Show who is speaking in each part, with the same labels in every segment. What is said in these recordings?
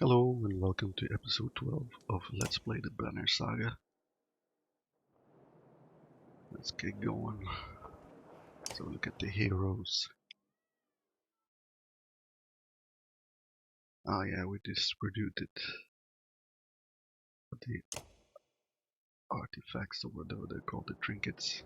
Speaker 1: Hello and welcome to episode 12 of Let's Play the Banner Saga. Let's get going. So look at the heroes. Oh yeah, we distributed the artifacts or whatever they're called, the trinkets.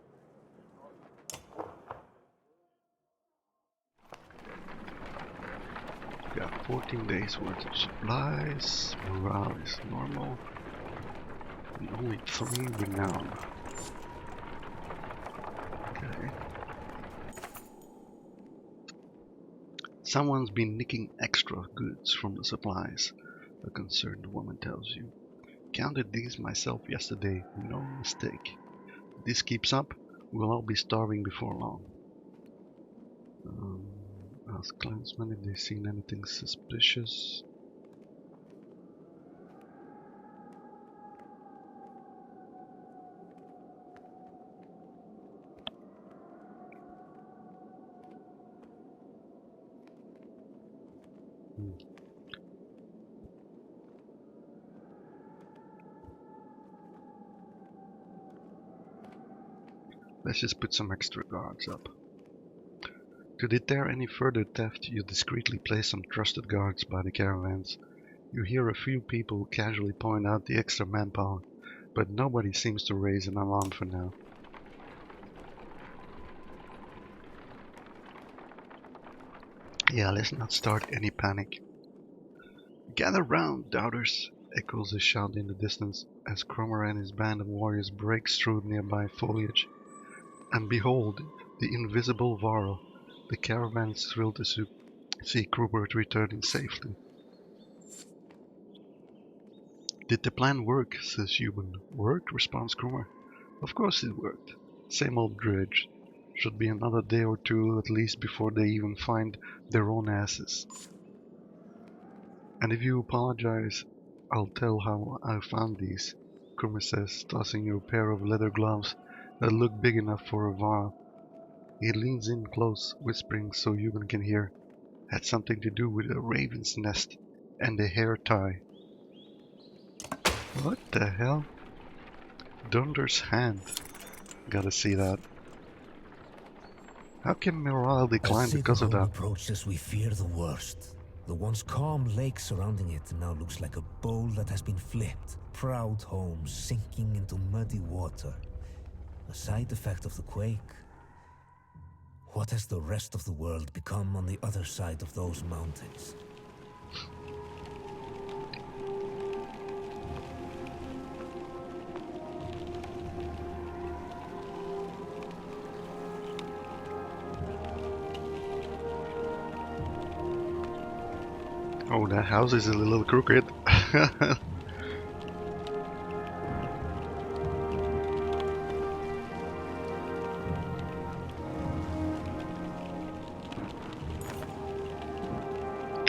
Speaker 1: We got 14 days worth of supplies, morale is normal, and only 3 renown. Okay. Someone's been nicking extra goods from the supplies, a concerned woman tells you. Counted these myself yesterday, no mistake. If this keeps up, we'll all be starving before long. Ask clansmen if they've seen anything suspicious. Let's just put some extra guards up. To deter any further theft, you discreetly place some trusted guards by the caravans. You hear a few people casually point out the extra manpower, but nobody seems to raise an alarm for now. Yeah, let's not start any panic. Gather round, doubters, echoes a shout in the distance as Cromer and his band of warriors breaks through nearby foliage. And behold, the invisible Varro. The caravan is thrilled to see Krubert returning safely. Did the plan work? Says Human. Worked? Responds Krumer. Of course it worked. Same old dredge. Should be another day or two at least before they even find their own asses. And if you apologize, I'll tell how I found these, Krumer says, tossing you a pair of leather gloves that look big enough for a Varro. He leans in close, whispering so Human can hear. Had something to do with a raven's nest and a hair tie. What the hell? Dunder's hand. Gotta see that. How can morale decline
Speaker 2: As
Speaker 1: because of
Speaker 2: Citadel
Speaker 1: that?
Speaker 2: approaches, we fear the worst. The once calm lake surrounding it now looks like a bowl that has been flipped. Proud homes sinking into muddy water. A side effect of the quake. What has the rest of the world become on the other side of those mountains?
Speaker 1: Oh, that house is a little crooked.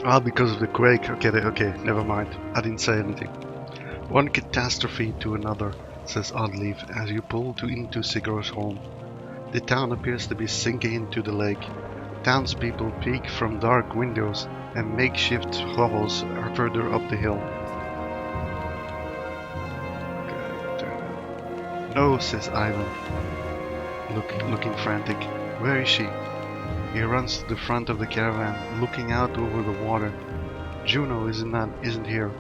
Speaker 1: Ah, because of the quake. Okay, never mind. I didn't say anything. One catastrophe to another, says Oddleaf as you pull into Sigur's home. The town appears to be sinking into the lake. Townspeople peek from dark windows and makeshift hovels are further up the hill. No, says Ivan, looking frantic. Where is she? He runs to the front of the caravan, looking out over the water. Juno isn't here,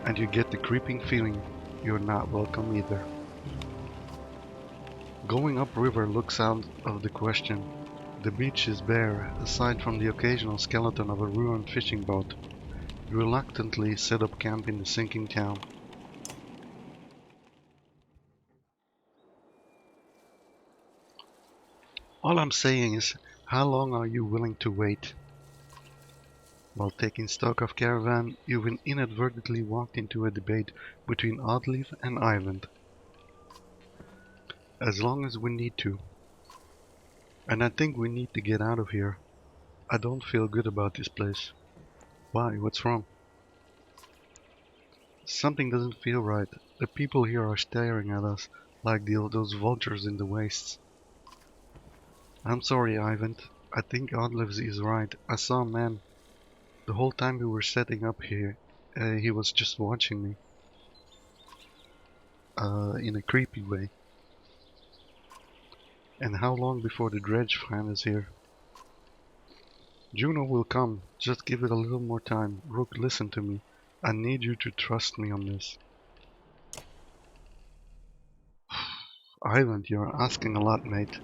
Speaker 1: and you get the creeping feeling you're not welcome either. Going upriver looks out of the question. The beach is bare, aside from the occasional skeleton of a ruined fishing boat. You reluctantly set up camp in the sinking town. All I'm saying is, how long are you willing to wait? While taking stock of caravan, you've inadvertently walked into a debate between Oddleaf and Ivan. As long as we need to. And I think we need to get out of here. I don't feel good about this place. Why? What's wrong? Something doesn't feel right. The people here are staring at us like those vultures in the wastes. I'm sorry, Ivan. I think Oddleaf is right. I saw a man the whole time we were setting up here, he was just watching me. In a creepy way. And how long before the dredge fan is here? Juno will come. Just give it a little more time. Rook, listen to me. I need you to trust me on this. Ivan, you're asking a lot, mate.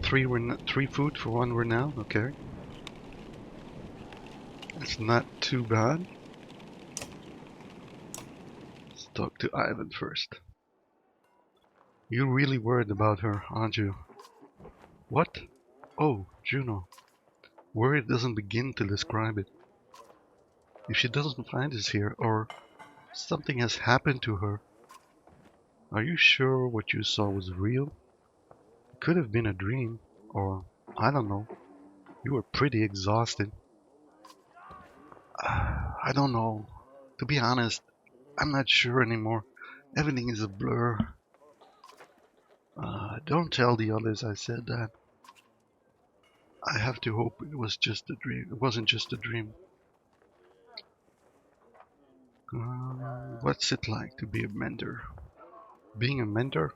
Speaker 1: Three food for one renown, okay. It's not too bad. Let's talk to Ivan first. You're really worried about her, aren't you? What? Oh, Juno. Worry doesn't begin to describe it. If she doesn't find us here, or something has happened to her, are you sure what you saw was real? It could have been a dream, or I don't know. You were pretty exhausted. I don't know. To be honest, I'm not sure anymore. Everything is a blur. Don't tell the others I said that. I have to hope it was just a dream. It wasn't just a dream. What's it like to be a mentor? Being a mentor?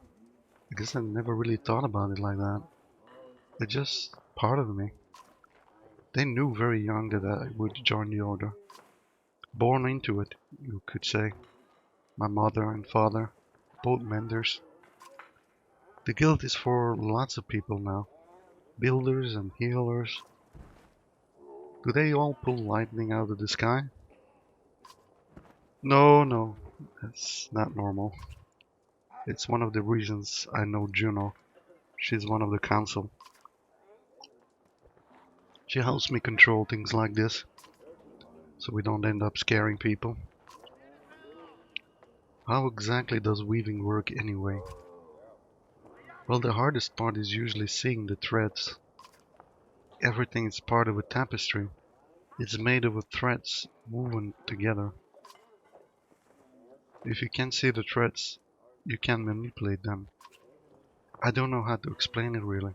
Speaker 1: I guess I never really thought about it like that. It's just part of me. They knew very young that I would join the order. Born into it, you could say. My mother and father, both menders. The guild is for lots of people now. Builders and healers. Do they all pull lightning out of the sky? No, that's not normal. It's one of the reasons I know Juno. She's one of the council. She helps me control things like this, so we don't end up scaring people. How exactly does weaving work anyway? Well, the hardest part is usually seeing the threads. Everything is part of a tapestry. It's made of threads woven together. If you can't see the threads, you can't manipulate them. I don't know how to explain it really.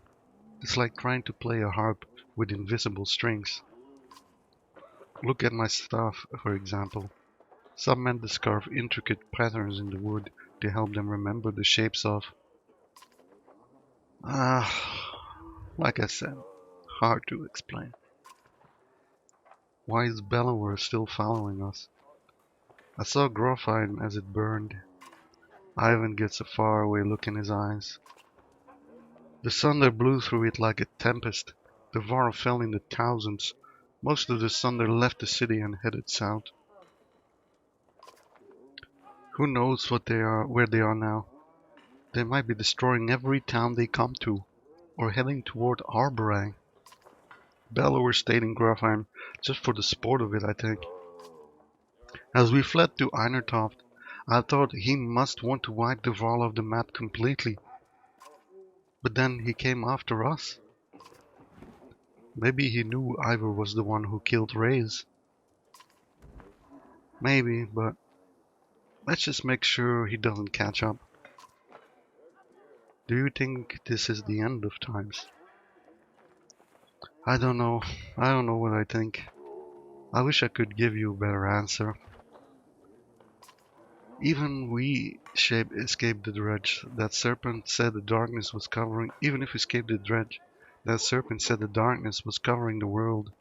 Speaker 1: It's like trying to play a harp with invisible strings. Look at my staff, for example. Some men carve intricate patterns in the wood to help them remember the shapes of... like I said, hard to explain. Why is Bellower still following us? I saw graphite as it burned. Ivan gets a faraway look in his eyes. The thunder blew through it like a tempest. The Var fell in the thousands. Most of the thunder left the city and headed south. Who knows what they are, where they are now? They might be destroying every town they come to, or heading toward Arborang. Bellower stayed in Grafheim just for the sport of it, I think. As we fled to Einertoft, I thought he must want to wipe the Varl off the map completely. But then he came after us. Maybe he knew Ivor was the one who killed Reyes. Maybe, but let's just make sure he doesn't catch up. Do you think this is the end of times? I don't know. I don't know what I think. I wish I could give you a better answer. Even we escaped the dredge. That serpent said the darkness was covering... Even if we escaped the dredge, that serpent said the darkness was covering the world.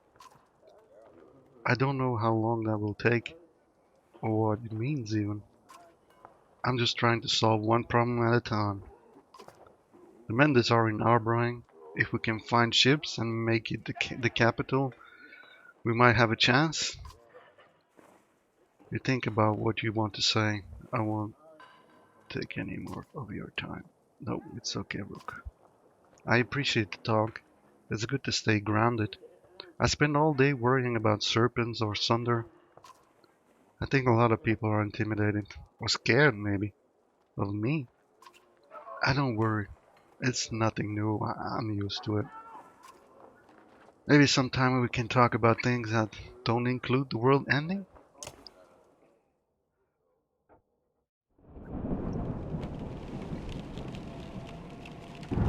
Speaker 1: I don't know how long that will take, or what it means even. I'm just trying to solve one problem at a time. The Mendes are in Arborang. If we can find ships and make it the capital, we might have a chance. You think about what you want to say. I won't take any more of your time. No, it's okay, Rook. I appreciate the talk. It's good to stay grounded. I spend all day worrying about serpents or thunder. I think a lot of people are intimidated, or scared maybe, of me. I don't worry. It's nothing new. I'm used to it. Maybe sometime we can talk about things that don't include the world ending?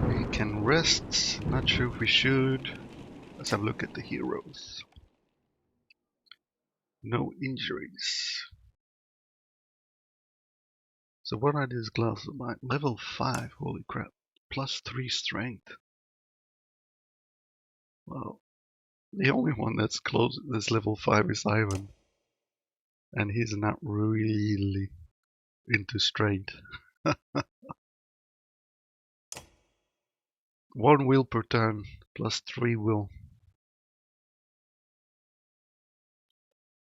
Speaker 1: We can rest. Not sure if we should. Let's have a look at the heroes. No injuries. So what are these gloves about? Level 5, holy crap. +3 strength. Well, the only one that's close that's level 5 is Ivan. And he's not really into strength. 1 will per turn, +3 will.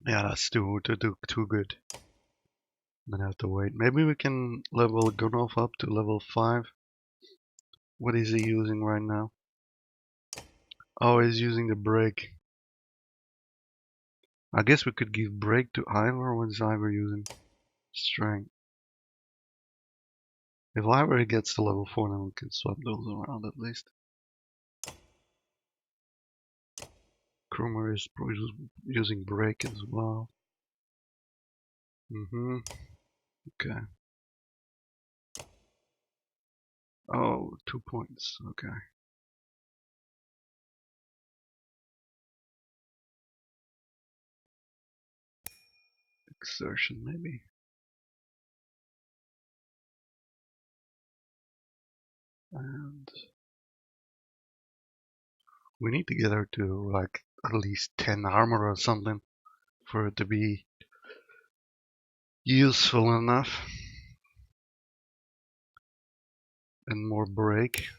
Speaker 1: Yeah, that's too good. I'm gonna have to wait. Maybe we can level Gunolf up to level 5. What is he using right now? Oh, he's using the break. I guess we could give break to Ivor. What is Ivor using? Strength. If Ivor gets to level 4, then we can swap those around at least. Cromer is using break as well. Okay. Oh, 2 points. Okay. Exertion, maybe. And we need to get her to like at least 10 armor or something for it to be useful enough. And more break.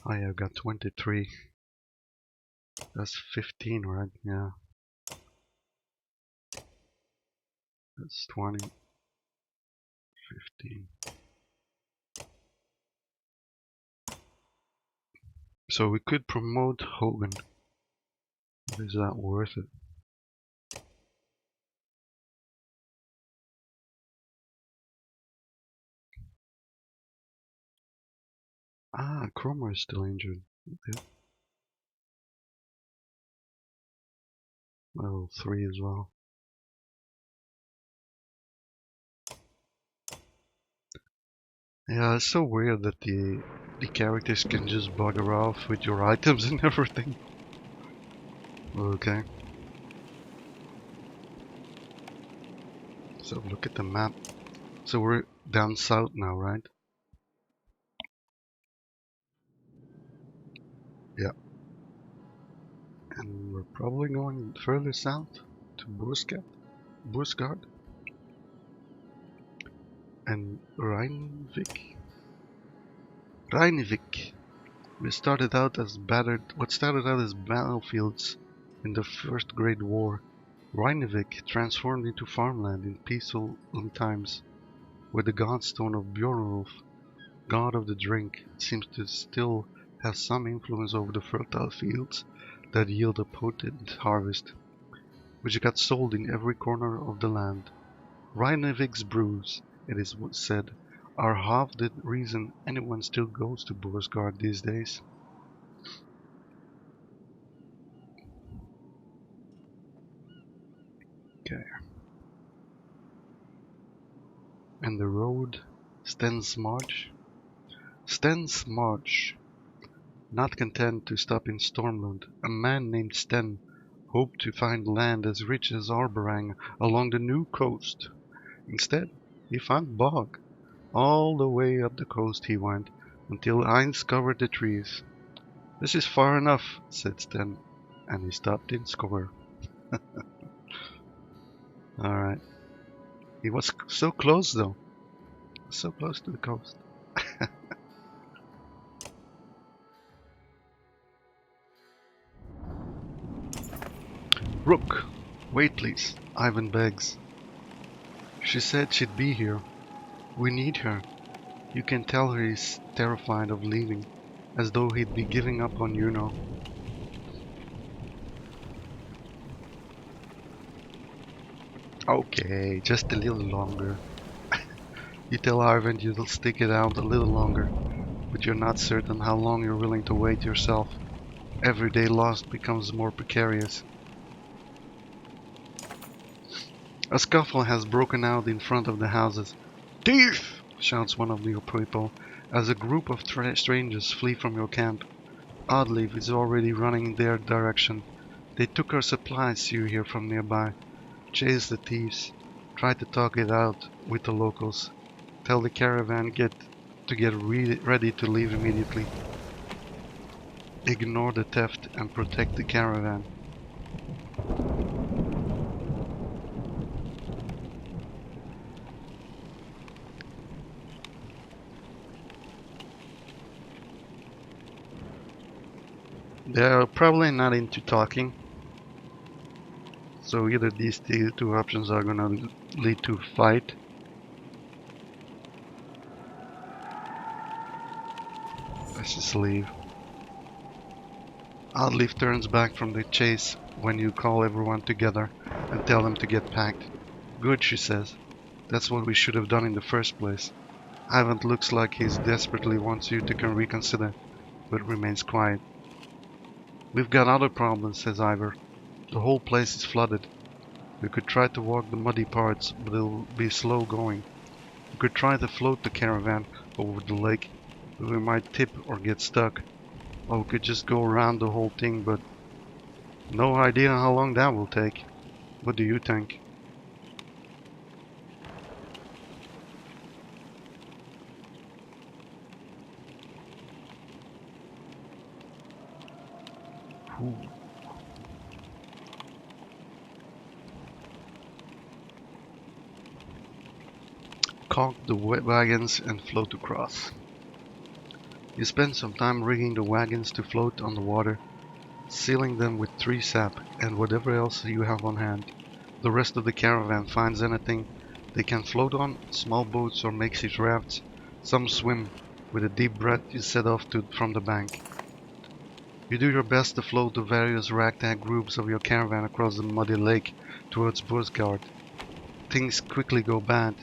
Speaker 1: Oh yeah, I've got 23. That's 15, right? Yeah. That's 20. 15. So we could promote Hogan. Is that worth it? Ah, Cromer is still injured. Okay. Level 3 as well. Yeah, it's so weird that the characters can just bugger off with your items and everything. Okay. So look at the map. So we're down south now, right? Yeah. And we're probably going further south to Bursgard and Rheinvik. What started out as battlefields in the First Great War. Rheinvik transformed into farmland in peaceful times, where the godstone of Bjornulf, god of the drink, seems to still have some influence over the fertile fields that yield a potent harvest, which got sold in every corner of the land. Rheinvik's brews, it is said, are half the reason anyone still goes to Borsgard these days. Okay. And the road, Sten's March. Sten's March. Not content to stop in Stormland, a man named Sten hoped to find land as rich as Arborang along the new coast. Instead, he found bog. All the way up the coast he went, until ice covered the trees. This is far enough, said Sten, and he stopped in Skor. Alright. He was so close though. So close to the coast. Rook, wait please, Ivan begs. She said she'd be here. We need her. You can tell her he's terrified of leaving, as though he'd be giving up on you now. Okay, just a little longer. You tell Ivan you'll stick it out a little longer, but you're not certain how long you're willing to wait yourself. Every day lost becomes more precarious. A scuffle has broken out in front of the houses. "Thief!" shouts one of your people as a group of strangers flee from your camp. Oddleaf is already running in their direction. "They took our supplies," you hear from nearby. Chase the thieves. Try to talk it out with the locals. Tell the caravan to get ready to leave immediately. Ignore the theft and protect the caravan. They're probably not into talking. So either these two options are gonna lead to a fight. Let's just leave. Oddleaf turns back from the chase when you call everyone together and tell them to get packed. "Good," she says. "That's what we should have done in the first place." Ivan looks like he desperately wants you to reconsider, but remains quiet. "We've got other problems," says Ivor. "The whole place is flooded. We could try to walk the muddy parts, but it'll be slow going. We could try to float the caravan over the lake, but we might tip or get stuck. Or we could just go around the whole thing, but no idea how long that will take. What do you think?" Ooh. Caulk the wagons and float across. You spend some time rigging the wagons to float on the water, sealing them with tree sap and whatever else you have on hand. The rest of the caravan finds anything they can float on, small boats or makeshift rafts. Some swim. With a deep breath you set off from the bank. You do your best to float the various ragtag groups of your caravan across the muddy lake towards Bursgard. Things quickly go bad,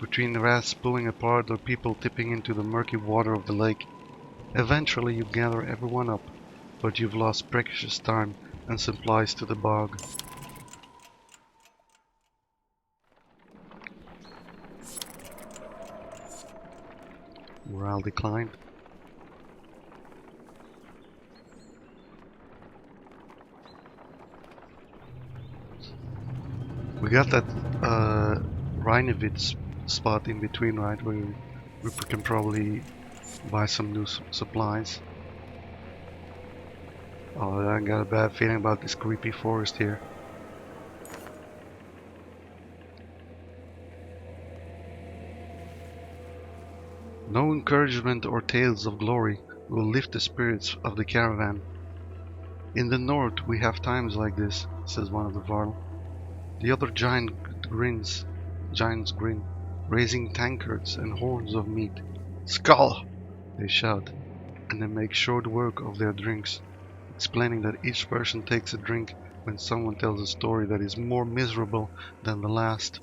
Speaker 1: between rafts pulling apart or people tipping into the murky water of the lake. Eventually you gather everyone up, but you've lost precious time and supplies to the bog. Morale declined. We got that Rheinevitz spot in between, right, where we can probably buy some new supplies. Oh, I got a bad feeling about this creepy forest here. No encouragement or tales of glory will lift the spirits of the caravan. "In the north we have times like this," says one of the Varl. The other giants grin, raising tankards and horns of meat. "Skull!" they shout, and they make short work of their drinks, explaining that each person takes a drink when someone tells a story that is more miserable than the last.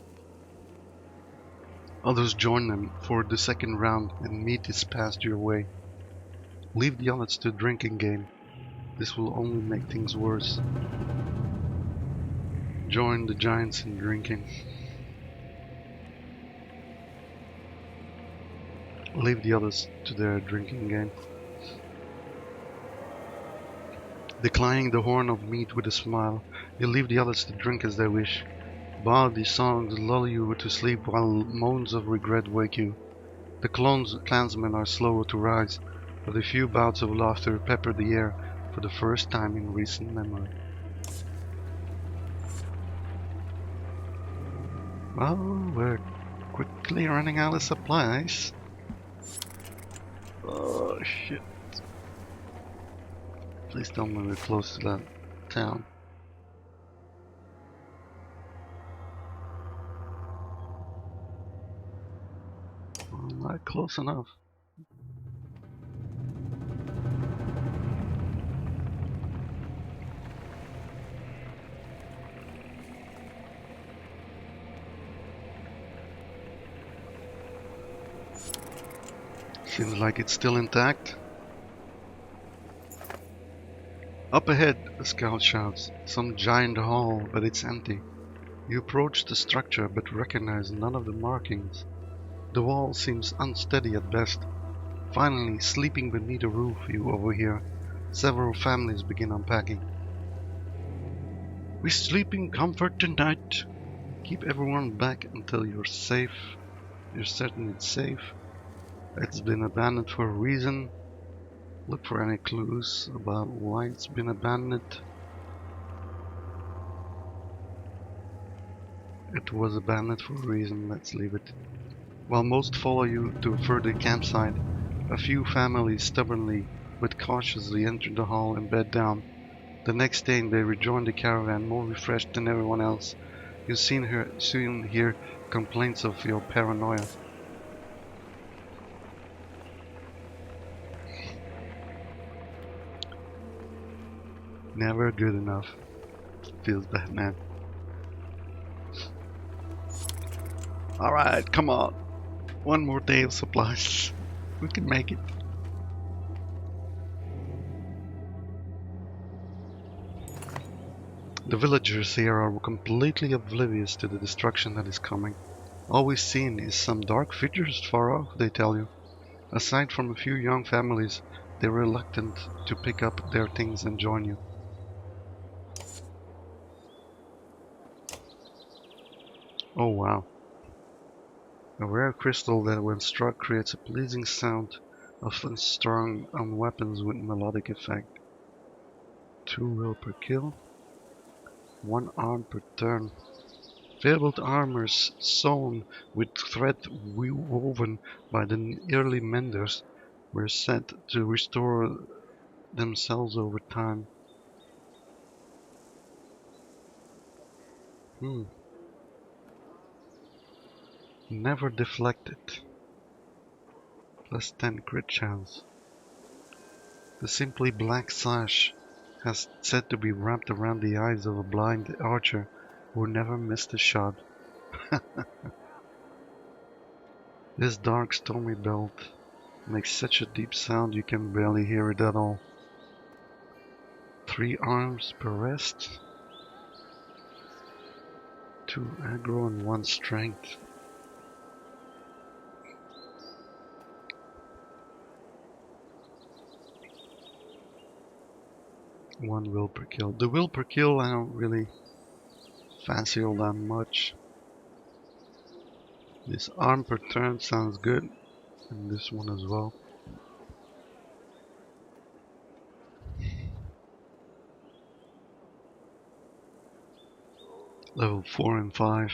Speaker 1: Others join them for the second round and meat is passed your way. Leave the others to the drinking game. This will only make things worse. Join the giants in drinking. Leave the others to their drinking game. Declining the horn of meat with a smile, you leave the others to drink as they wish. Bawdy songs lull you to sleep while moans of regret wake you. The clansmen are slower to rise, but a few bouts of laughter pepper the air for the first time in recent memory. Well, we're quickly running out of supplies. Oh shit. Please tell me we're close to that town. Well, not close enough. Seems like it's still intact. Up ahead, a scout shouts. Some giant hall, but it's empty. You approach the structure but recognize none of the markings. The wall seems unsteady at best. Finally, sleeping beneath a roof, you overhear several families begin unpacking. We sleep in comfort tonight. Keep everyone back until you're safe. You're certain it's safe. It's been abandoned for a reason. Look for any clues about why it's been abandoned. It was abandoned for a reason, let's leave it. While most follow you to a further campsite, a few families stubbornly but cautiously enter the hall and bed down. The next day they rejoin the caravan more refreshed than everyone else. You soon hear complaints of your paranoia. Never good enough, feels Batman. Alright, come on. One more day of supplies. We can make it. The villagers here are completely oblivious to the destruction that is coming. All we've seen is some dark figures far off, they tell you. Aside from a few young families, they're reluctant to pick up their things and join you. Oh wow. A rare crystal that when struck creates a pleasing sound, often strung on weapons with melodic effect. 2 will per kill, 1 arm per turn. Fabled armors sewn with thread woven by the early menders were said to restore themselves over time. Hmm. Never deflected. Plus 10 crit chance. The simply black sash has said to be wrapped around the eyes of a blind archer who never missed a shot. This dark stormy belt makes such a deep sound you can barely hear it at all. 3 arms per rest, 2 aggro and 1 strength. One will per kill. The will per kill I don't really fancy all that much. This arm per turn sounds good, and this one as well. Level 4 and 5.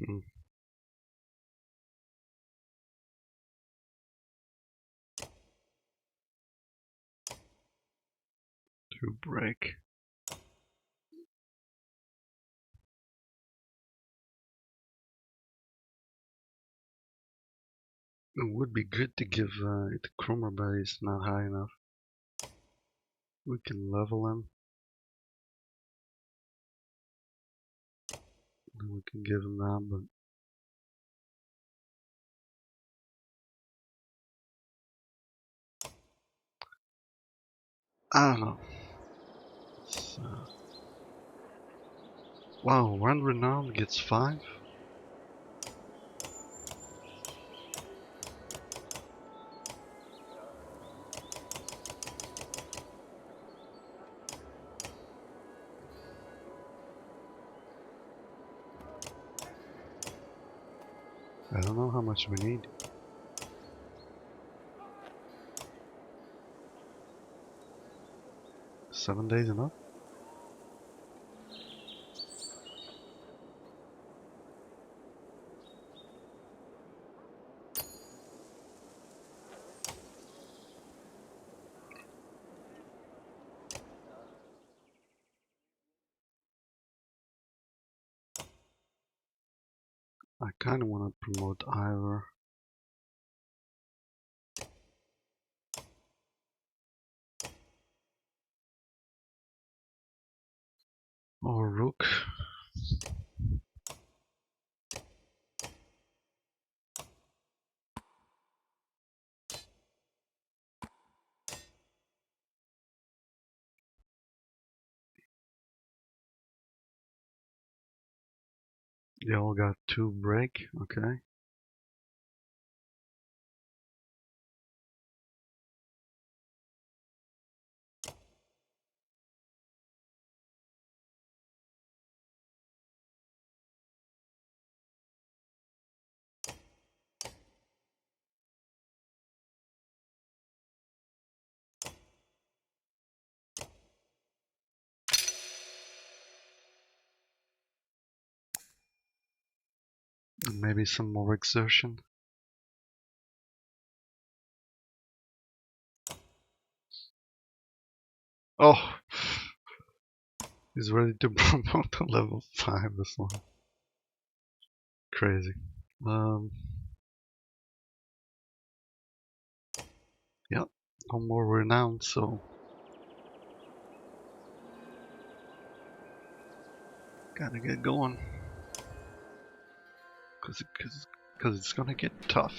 Speaker 1: Hmm. To break. It would be good to give it a chroma, but it's not high enough. We can level him. Then we can give him that, but I don't know. Wow, one renown gets 5? I don't know how much we need. 7 days enough? I kind of want to promote Ivor. Or Rook. They all got 2 break, okay. And maybe some more exertion. Oh! He's ready to promote to level 5 this one. Crazy. Yeah, no more renown, so gotta get going. Cause it's gonna get tough.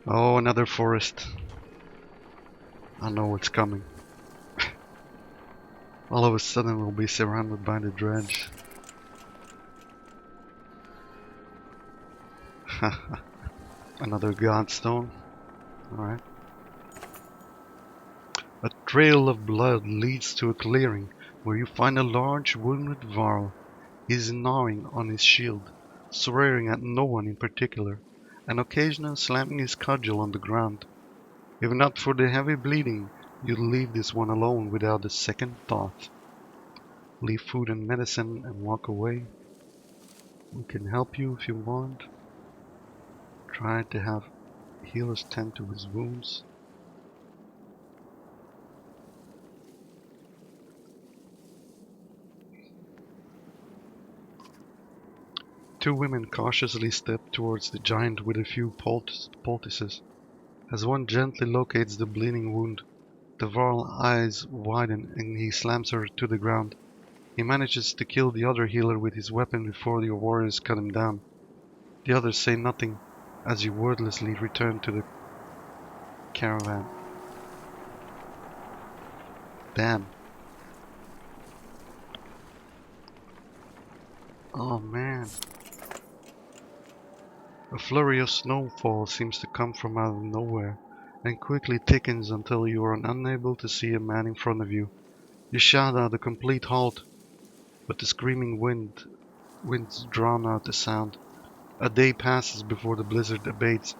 Speaker 1: Oh, another forest. I know what's coming. All of a sudden we'll be surrounded by the dredge. Another godstone. Alright. A trail of blood leads to a clearing where you find a large wounded varl. He is gnawing on his shield, swearing at no one in particular, and occasionally slamming his cudgel on the ground. If not for the heavy bleeding, you'd leave this one alone without a second thought. Leave food and medicine and walk away. We can help you if you want. Try to have healers tend to his wounds. Two women cautiously step towards the giant with a few poultices. As one gently locates the bleeding wound, the varl's eyes widen and he slams her to the ground. He manages to kill the other healer with his weapon before the warriors cut him down. The others say nothing as you wordlessly return to the caravan. Damn. Oh man. A flurry of snowfall seems to come from out of nowhere and quickly thickens until you are unable to see a man in front of you. You shout out a complete halt, but the screaming winds drown out the sound. A day passes before the blizzard abates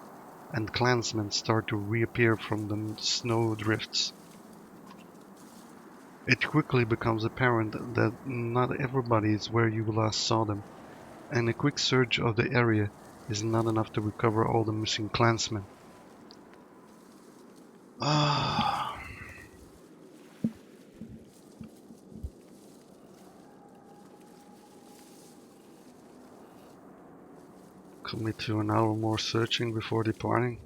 Speaker 1: and clansmen start to reappear from the snow drifts. It quickly becomes apparent that not everybody is where you last saw them, and a quick search of the area is not enough to recover all the missing clansmen. Commit to an hour more searching before departing.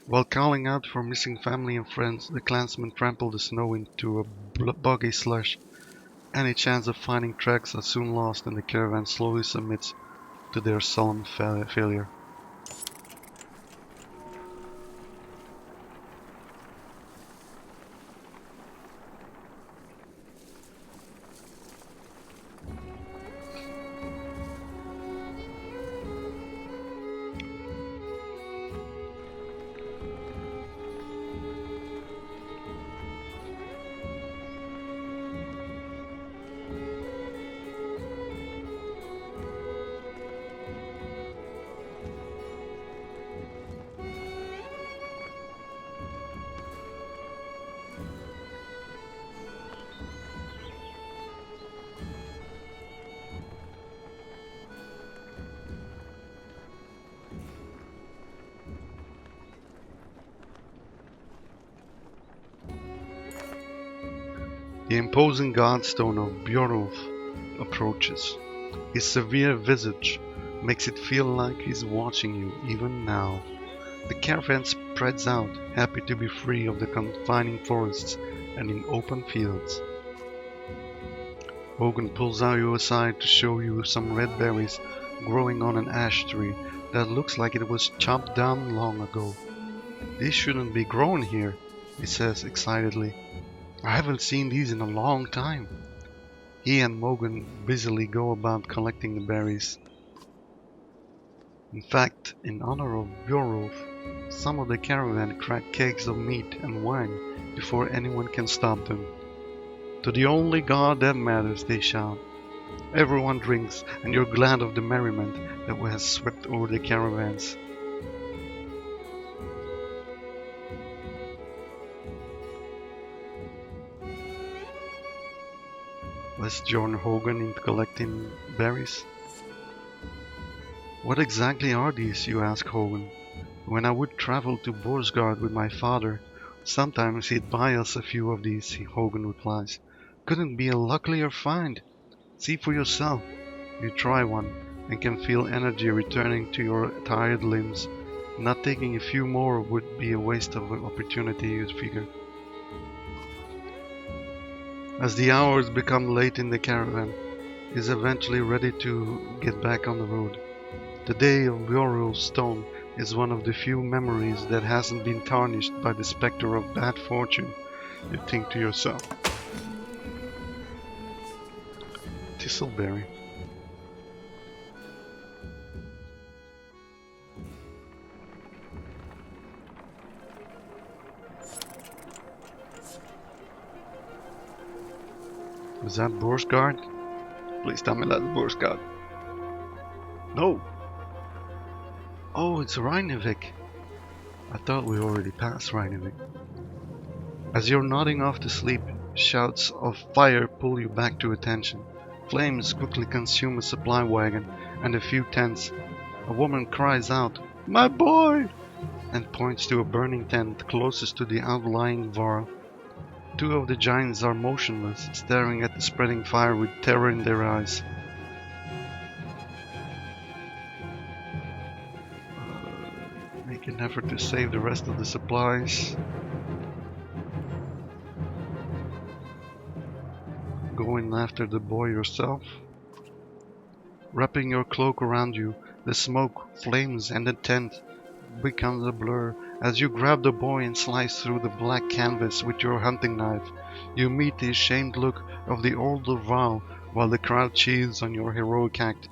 Speaker 1: While calling out for missing family and friends, the clansmen trample the snow into a boggy slush. Any chance of finding tracks are soon lost and the caravan slowly submits to their solemn failure. The imposing godstone of Bjornulf approaches. His severe visage makes it feel like he's watching you even now. The caravan spreads out, happy to be free of the confining forests and in open fields. Hogan pulls you aside to show you some red berries growing on an ash tree that looks like it was chopped down long ago. "These shouldn't be growing here," he says excitedly. "I haven't seen these in a long time." He and Mogan busily go about collecting the berries. In fact, in honor of Beowulf, some of the caravan crack cakes of meat and wine before anyone can stop them. "To the only God that matters," they shout. Everyone drinks, and you're glad of the merriment that has swept over the caravans. Let's join Hogan in collecting berries. "What exactly are these?" you ask Hogan. "When I would travel to Borsgard with my father, sometimes he'd buy us a few of these," Hogan replies. "Couldn't be a luckier find. See for yourself." You try one and can feel energy returning to your tired limbs. Not taking a few more would be a waste of an opportunity, you figure. As the hours become late in the caravan is eventually ready to get back on the road. The day of Beowulf's stone is one of the few memories that hasn't been tarnished by the specter of bad fortune, you think to yourself. Thistleberry. Is that Borsgard? Please tell me that's Borsgard. No! Oh, it's Reinevik. I thought we already passed Reinevik. As you're nodding off to sleep, shouts of fire pull you back to attention. Flames quickly consume a supply wagon and a few tents. A woman cries out, "My boy!" and points to a burning tent closest to the outlying Var. Two of the giants are motionless, staring at the spreading fire with terror in their eyes. Make an effort to save the rest of the supplies. Going after the boy yourself. Wrapping your cloak around you, the smoke, flames and the tent becomes a blur. As you grab the boy and slice through the black canvas with your hunting knife, you meet the ashamed look of the older Val while the crowd cheers on your heroic act.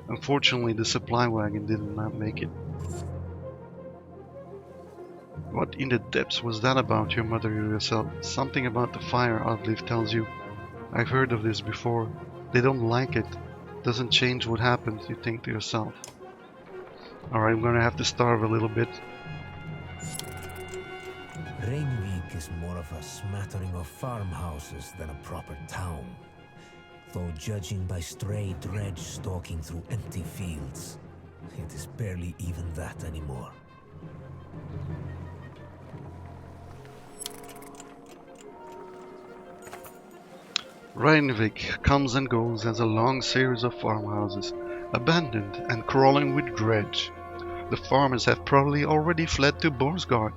Speaker 1: Unfortunately, the supply wagon did not make it. "What in the depths was that about?" you mutter to yourself. "Something about the fire," Oddleif tells you. "I've heard of this before. They don't like it. Doesn't change what happens," you think to yourself. Alright, I'm gonna have to starve a little bit.
Speaker 2: Reinevik is more of a smattering of farmhouses than a proper town. Though judging by stray dredge stalking through empty fields, it is barely even that anymore.
Speaker 1: Reinevik comes and goes as a long series of farmhouses, abandoned and crawling with dredge. The farmers have probably already fled to Borsgard.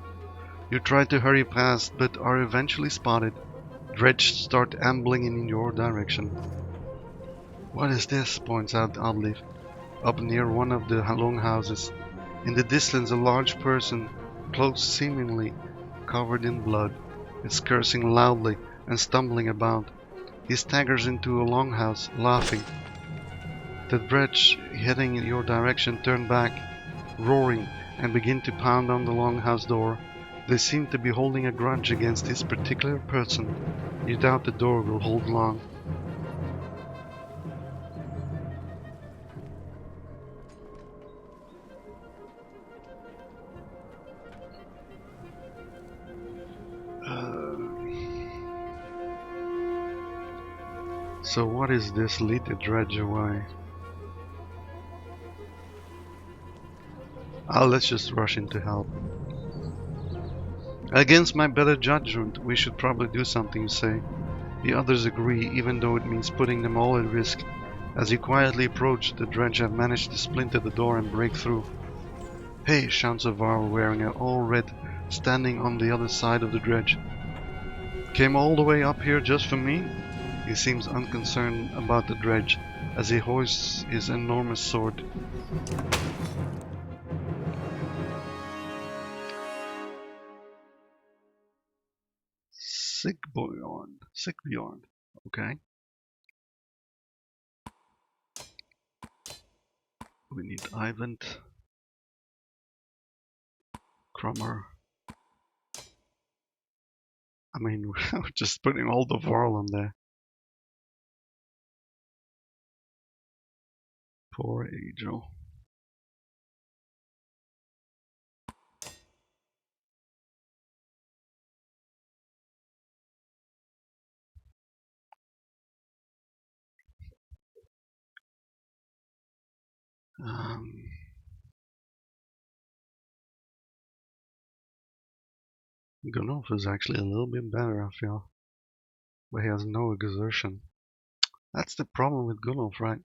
Speaker 1: You try to hurry past, but are eventually spotted. Dredge start ambling in your direction. "What is this?" points out Oddleif, up near one of the longhouses. In the distance, a large person, clothed seemingly covered in blood, is cursing loudly and stumbling about. He staggers into a longhouse, laughing. The dredge heading in your direction turn back, roaring, and begin to pound on the longhouse door. They seem to be holding a grudge against this particular person. You doubt the door will hold long. So what is this? Lead the dredge away. Let's just rush in to help. "Against my better judgment, we should probably do something," you say. The others agree, even though it means putting them all at risk. As he quietly approached, the dredge had managed to splinter the door and break through. "Hey!" shouts a varl wearing an all red, standing on the other side of the dredge. "Came all the way up here just for me?" He seems unconcerned about the dredge as he hoists his enormous sword. Sigbjorn. Okay. We need Ivant. Crummer. I mean, we're just putting all the varl on there. Poor Angel. Gunolf is actually a little bit better, I feel. But he has no exertion. That's the problem with Gunolf, right?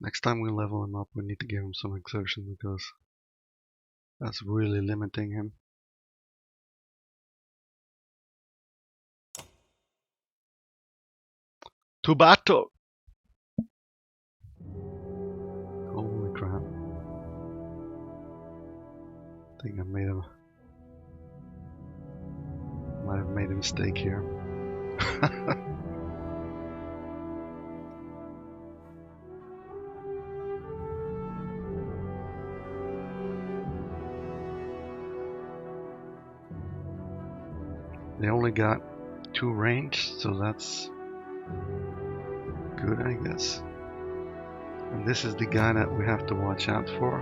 Speaker 1: Next time we level him up, we need to give him some exertion because that's really limiting him. To battle! Holy crap. I think I might have made a mistake here. They only got 2 range, so that's good, I guess. And this is the guy that we have to watch out for.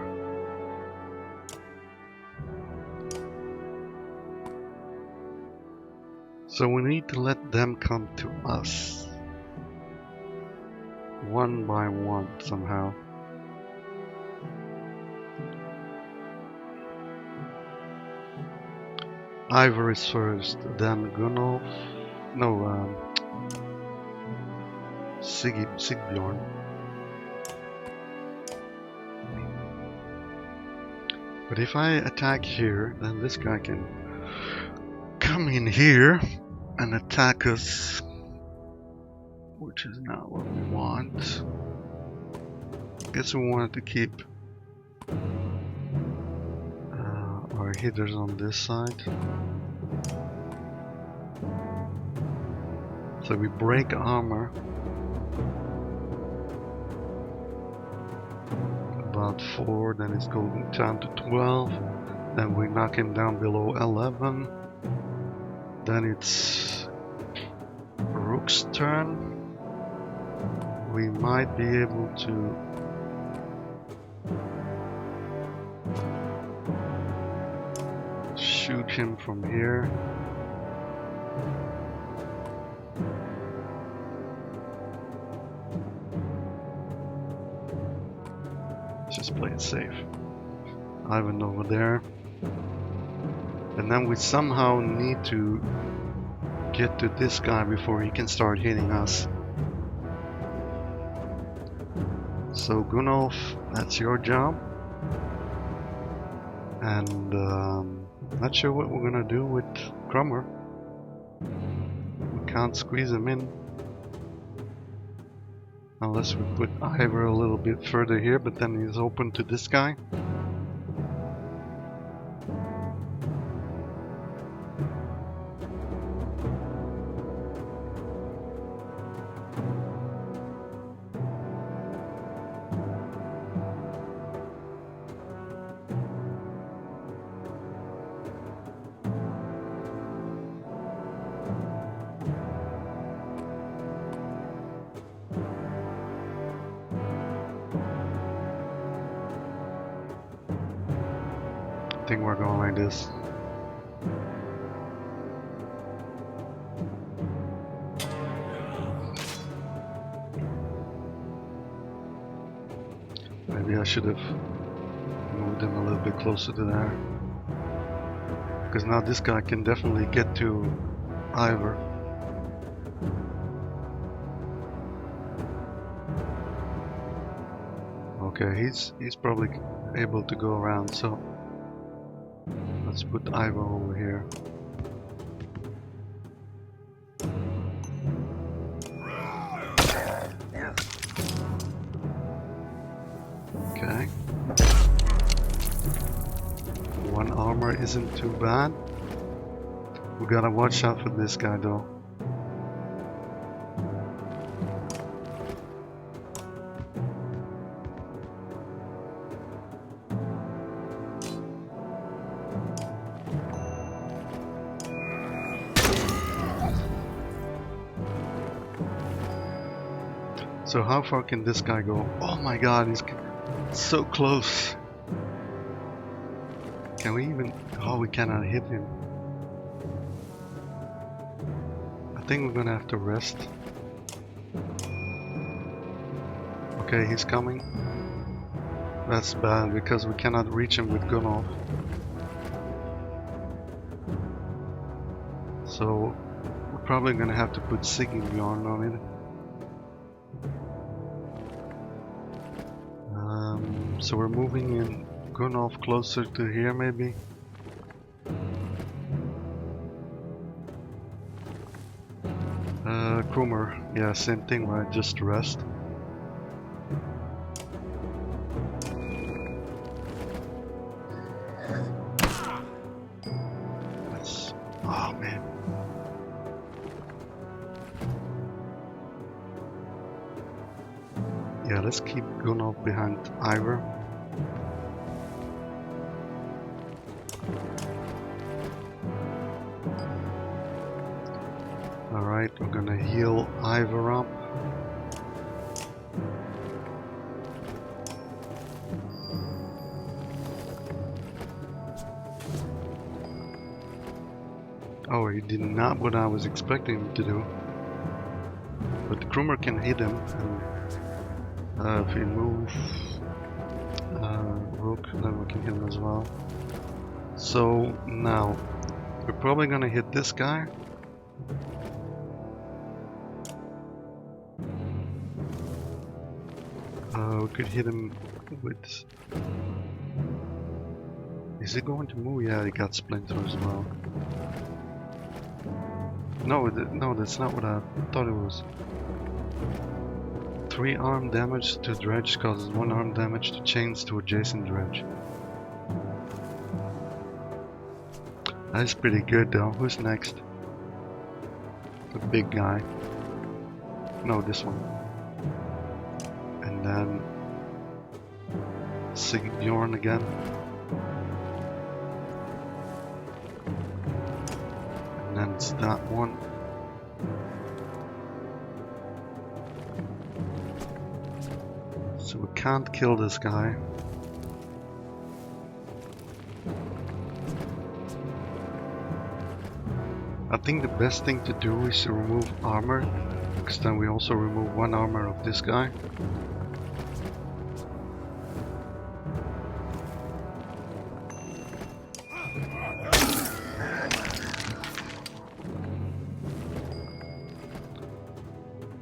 Speaker 1: So we need to let them come to us. One by one, somehow. Ivor is first, then Gunolf. No, Sigbjorn. But if I attack here, then this guy can come in here and attack us, which is not what we want. Guess we wanted to keep our hitters on this side. So we break armor about 4, then it's going down to 12, then we knock him down below 11, then it's Rook's turn. We might be able to shoot him from here. Just play it safe. Ivan over there. And then we somehow need to get to this guy before he can start hitting us. So Gunolf, that's your job. And not sure what we're gonna do with Crummer. We can't squeeze him in. Unless we put Ivor a little bit further here, but then he's open to this guy. I think we're going like this. Maybe I should have moved him a little bit closer to there. Because now this guy can definitely get to Ivor. Okay, he's probably able to go around, so let's put Ivo over here. Okay. One armor isn't too bad. We gotta watch out for this guy though. So how far can this guy go? Oh my god, he's so close. Can we even... Oh, we cannot hit him. I think we're gonna have to rest. Okay, he's coming. That's bad because we cannot reach him with gun off. So we're probably gonna have to put Sigbjorn on it. So we're moving in gun off closer to here maybe. Krumer, yeah, same thing, right? Just rest. That's... Oh man. Yeah, let's keep Gunnar behind Ivor. Alright, we're gonna heal Ivor up. Oh, he did not what I was expecting him to do. But the Krumer can hit him. And if we move Rook, then we can hit him as well. So now, we're probably gonna hit this guy. We could hit him with... Is he going to move? Yeah, he got Splinter as well. No, no, that's not what I thought it was. 3 arm damage to dredge causes 1 arm damage to chains to adjacent dredge. That's pretty good though. Who's next? The big guy. No, this one. And then Sigbjorn again. And then it's that one. So we can't kill this guy. I think the best thing to do is to remove armor, because then we also remove 1 armor of this guy.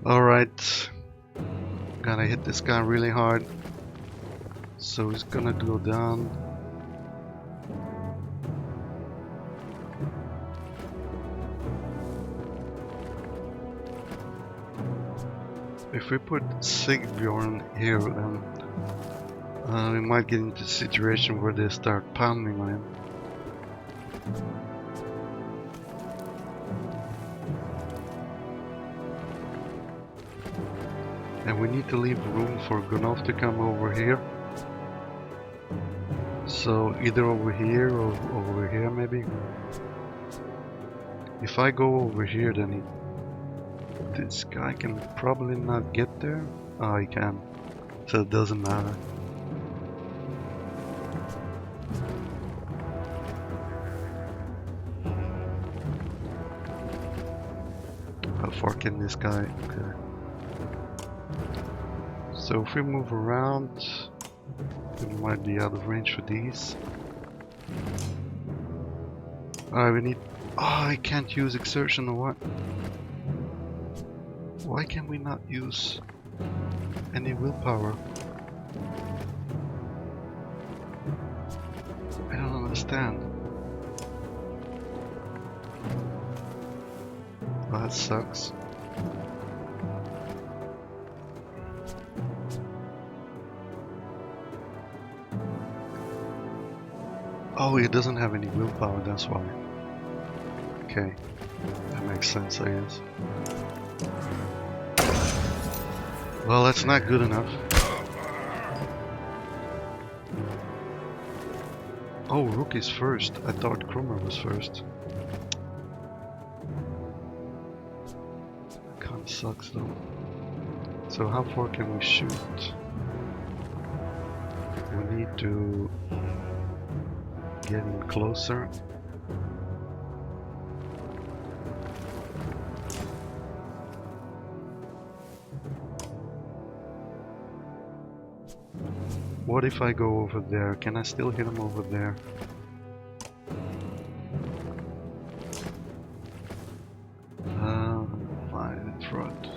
Speaker 1: Alright, gotta hit this guy really hard, so he's gonna go down. If we put Sigbjorn here, then we might get into a situation where they start pounding on him. And we need to leave room for Gunnar to come over here. So either over here or over here maybe. If I go over here, then this guy can probably not get there. Oh, he can. So it doesn't matter. How far can this guy? Okay. So if we move around, we might be out of range for these. Alright, we need... Oh, I can't use exertion or what? Why can we not use any willpower? I don't understand. Well, that sucks. Oh, he doesn't have any willpower, that's why. Okay, that makes sense, I guess. Well, that's not good enough. Oh, Rook is first. I thought Krummer was first. Kinda sucks though. So how far can we shoot? We need to get in closer. What if I go over there? Can I still hit him over there? Fine, in front.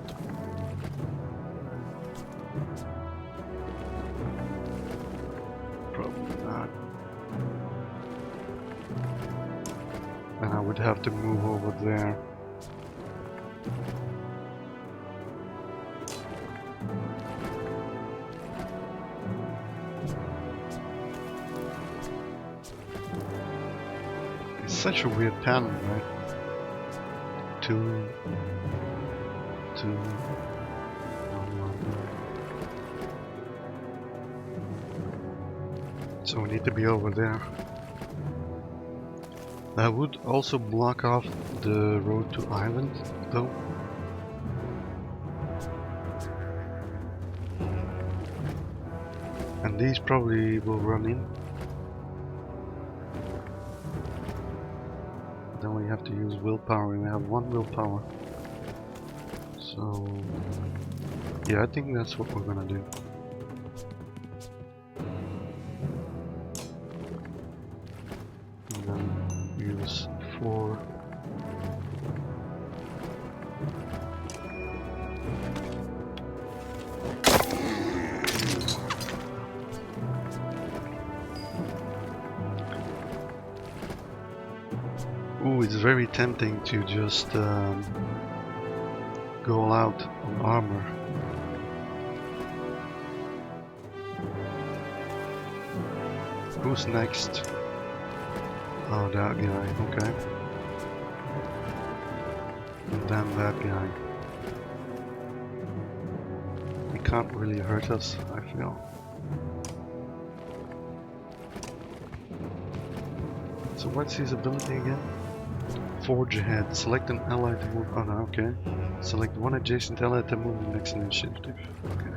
Speaker 1: Probably not. And I would have to move over there. It's such a weird pattern, right? 2, 2, 1, 1. So we need to be over there. That would also block off the road to Island, though. And these probably will run in. Then we have to use willpower. We have 1 willpower. So yeah, I think that's what we're gonna do. And then use 4. Ooh, it's very tempting to just go all out on armor. Who's next? Oh, that guy, okay. And then that guy. He can't really hurt us, I feel. So what's his ability again? Forge ahead. Select an ally to move. Oh no, okay. Select one adjacent ally to move the next initiative. Okay.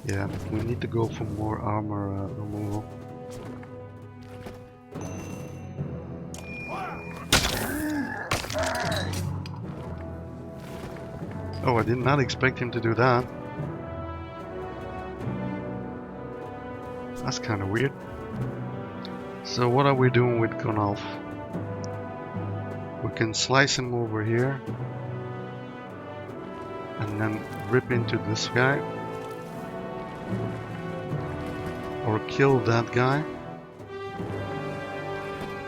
Speaker 1: Yeah, we need to go for more armor removal. Oh, I did not expect him to do that. That's kind of weird. So what are we doing with Gunalf? We can slice him over here and then rip into this guy, or kill that guy,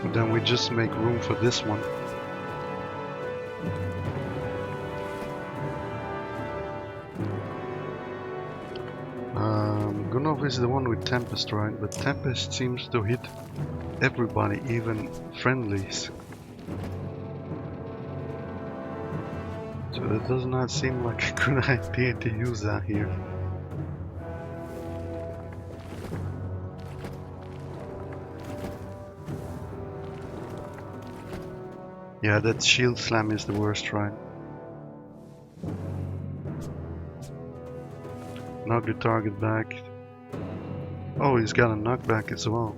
Speaker 1: and then we just make room for this one. Gunalf is the one with Tempest, right? But Tempest seems to hit everybody, even friendlies. So it does not seem like a good idea to use that here. Yeah, that shield slam is the worst, right? Knock the target back. Oh, he's got a knockback as well.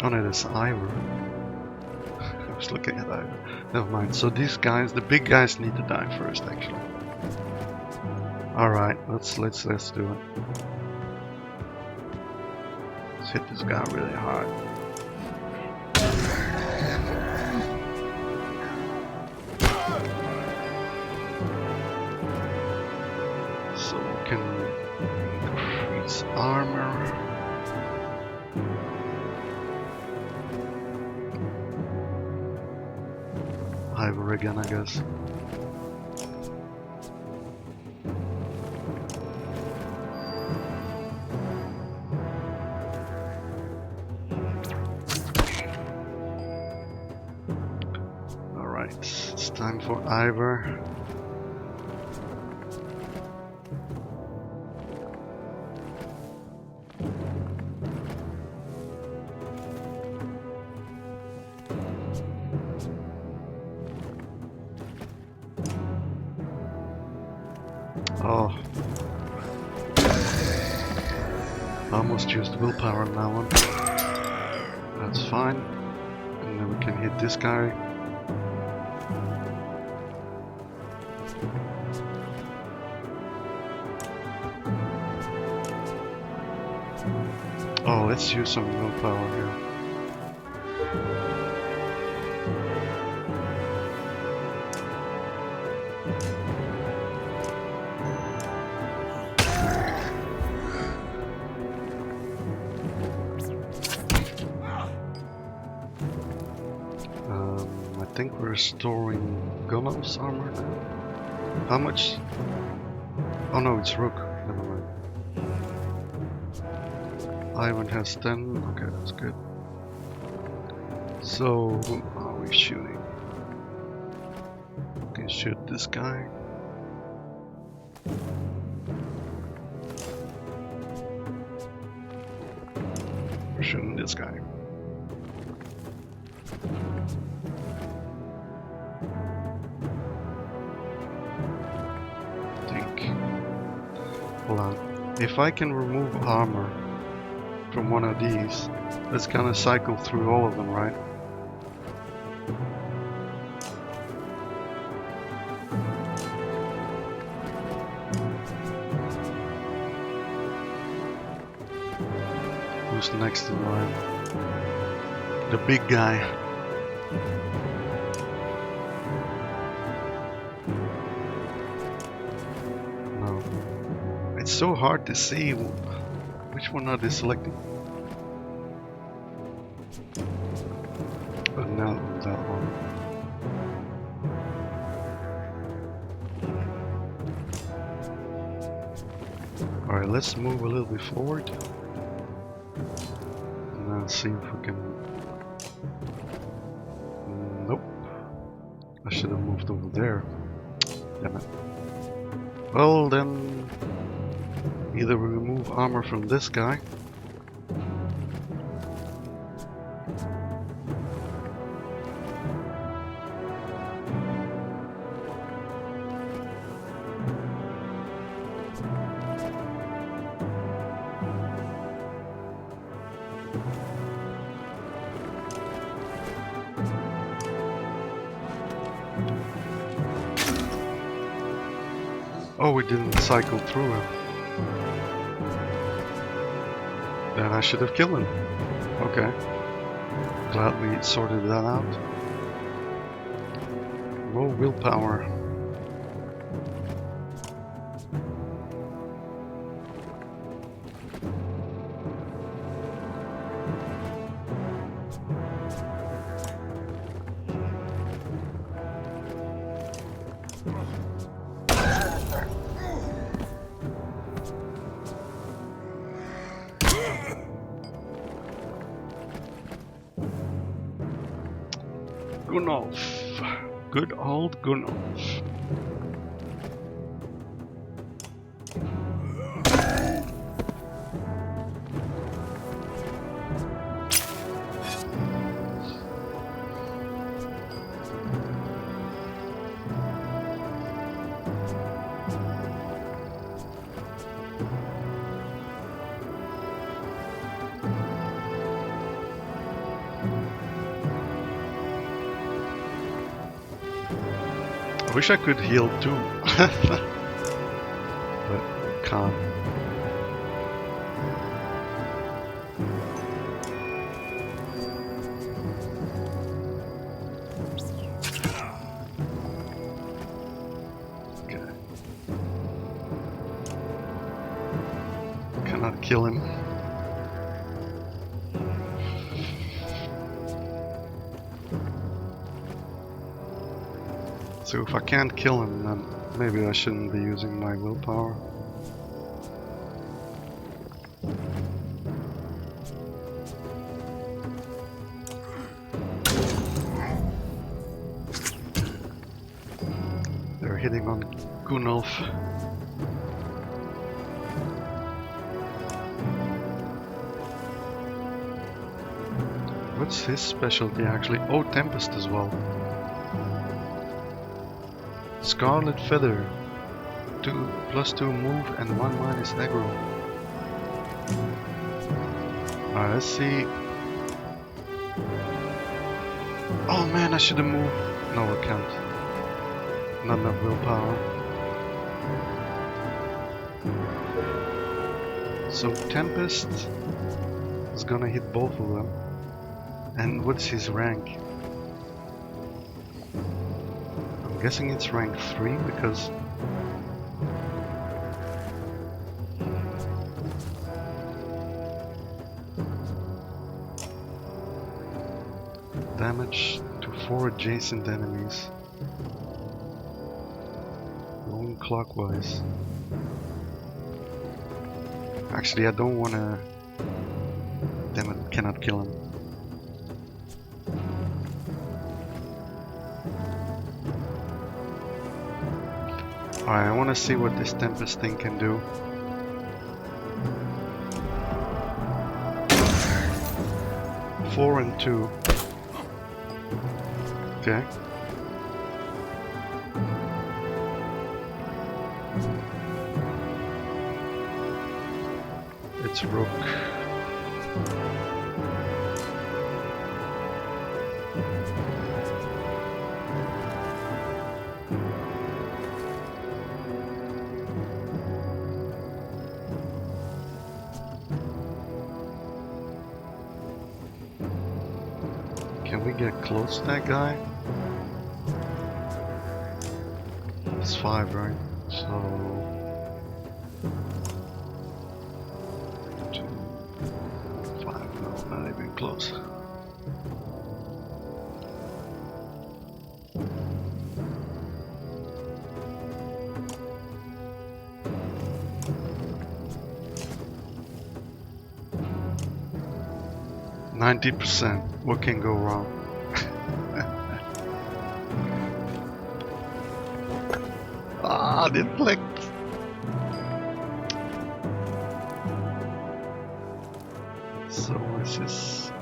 Speaker 1: Oh no, that's Ivor. I was looking at Ivor. Never mind. So these guys, the big guys, need to die first, actually. All right, let's do it. hit this guy really hard. So we can increase armor. Ivor again, I guess. Alright, it's time for Ivor. Oh, I almost used willpower on that one. That's fine. And then we can hit this guy. Oh, let's use some willpower here. I think we're restoring Gunnel's armor now. How much? Oh no, it's Rook. Never mind. Ivan has 10. Okay, that's good. So, who are we shooting? We can shoot this guy. We're shooting this guy. Hold on. If I can remove armor from one of these, let's kind of cycle through all of them, right? Who's next in line? The big guy. No. It's so hard to see which one are they selecting. But now that one. Alright, let's move a little bit forward. And then see if we can... Nope. I should have moved over there. Damn it. Well then... Either we remove armor from this guy. Oh, we didn't cycle through him. Then I should have killed him. Okay. Glad we sorted that out. Low willpower. Gunnulf. Good old Gunnulf. I wish I could heal too, but can't. cannot kill him. So if I can't kill him, then maybe I shouldn't be using my willpower. They're hitting on Gunnulf. What's his specialty actually? Oh, Tempest as well. Scarlet Feather. +2 move and 1 minus aggro. Alright, let's see. Oh man, I should have moved. No, I can't. Not enough willpower. So Tempest is gonna hit both of them. And what's his rank? I'm guessing it's rank 3 because damage to 4 adjacent enemies. Going clockwise. Actually, I don't wanna. Damn it, cannot kill him. Alright, I wanna see what this Tempest thing can do. Four and 2. Okay. It's Rook. Can we get close to that guy? It's 5, right? So 2, 5, no, not even close. %. What can go wrong? Ah, deflect. So this is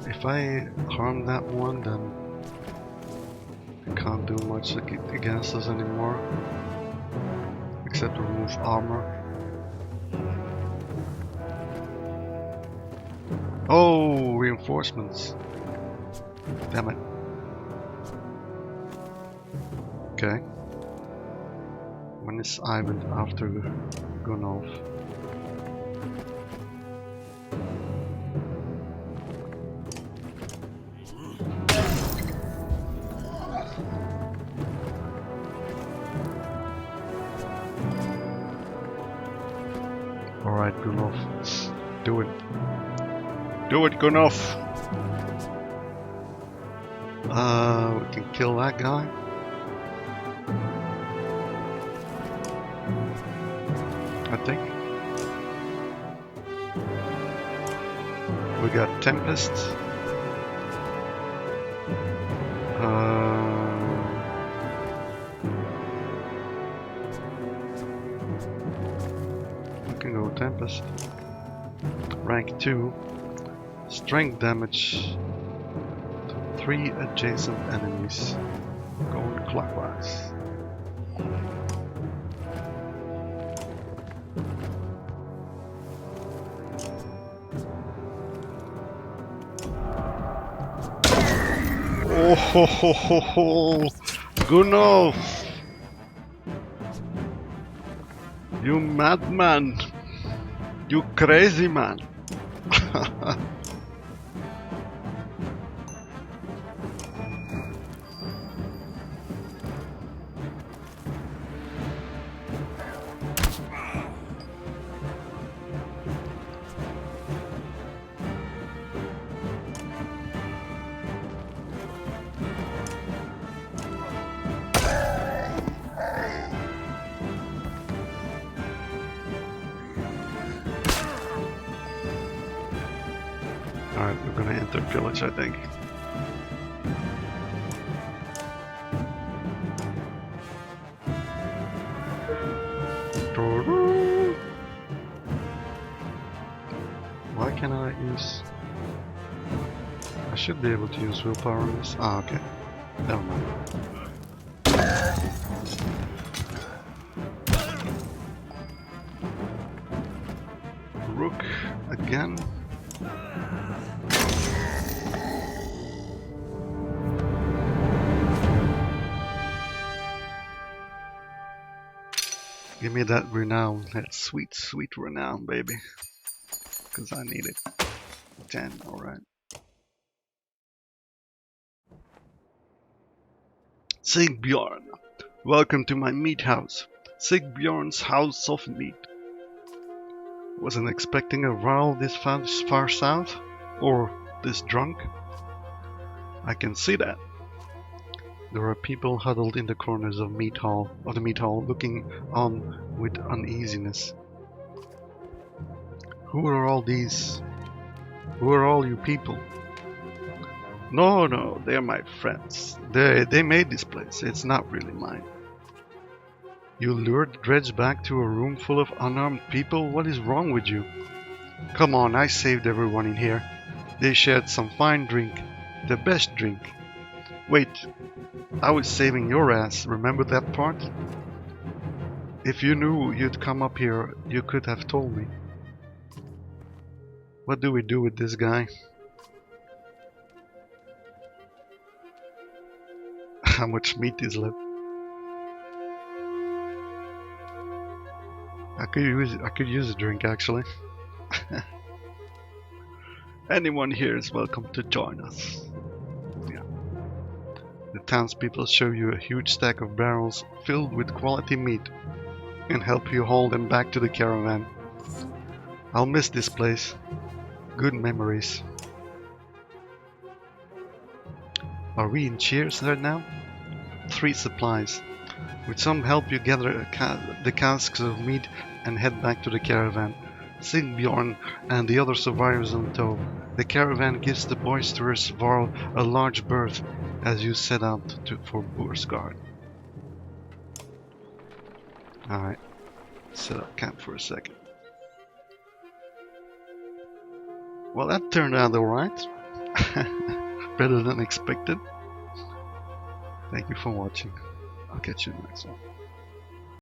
Speaker 1: if I harm that one, then I can't do much against us anymore, except remove armor. Oh, reinforcements. Damn it. Okay. When is Ivan after Gunnulf? Alright, Gunnulf. Do it. Do it, Gunnulf! We can kill that guy. I think. We got Tempest. We can go Tempest. Rank 2. Strength damage to 3 adjacent enemies. Going clockwise. Oh ho ho ho ho! Gunno! You madman! You crazy man! Alright, we're gonna enter village, I think. Why can I use... I should be able to use willpower on this. Ah, okay. Never mind. Rook again. Give me that renown, that sweet, sweet renown, baby. Because I need it. 10, alright. Sigbjorn, welcome to my meat house. Sigbjorn's house of meat. Wasn't expecting a row this far south, or this drunk. I can see that. There are people huddled in the corners of the meat hall, looking on with uneasiness. Who are all these? Who are all you people? No, they're my friends. They made this place. It's not really mine. You lured the dredge back to a room full of unarmed people? What is wrong with you? Come on, I saved everyone in here. They shared some fine drink. The best drink. Wait, I was saving your ass. Remember that part? If you knew you'd come up here, you could have told me. What do we do with this guy? How much meat is left? I could use a drink actually. Anyone here is welcome to join us. Yeah. The townspeople show you a huge stack of barrels filled with quality meat and help you haul them back to the caravan. I'll miss this place. Good memories. Are we in cheers right now? 3 supplies. With some help you gather the casks of meat and head back to the caravan. Sigbjorn and the other survivors on tow. The caravan gives the boisterous Varl a large berth as you set out for Bursgard. Alright, set up camp for a second. Well, that turned out alright. Better than expected. Thank you for watching. I'll catch you in the next one.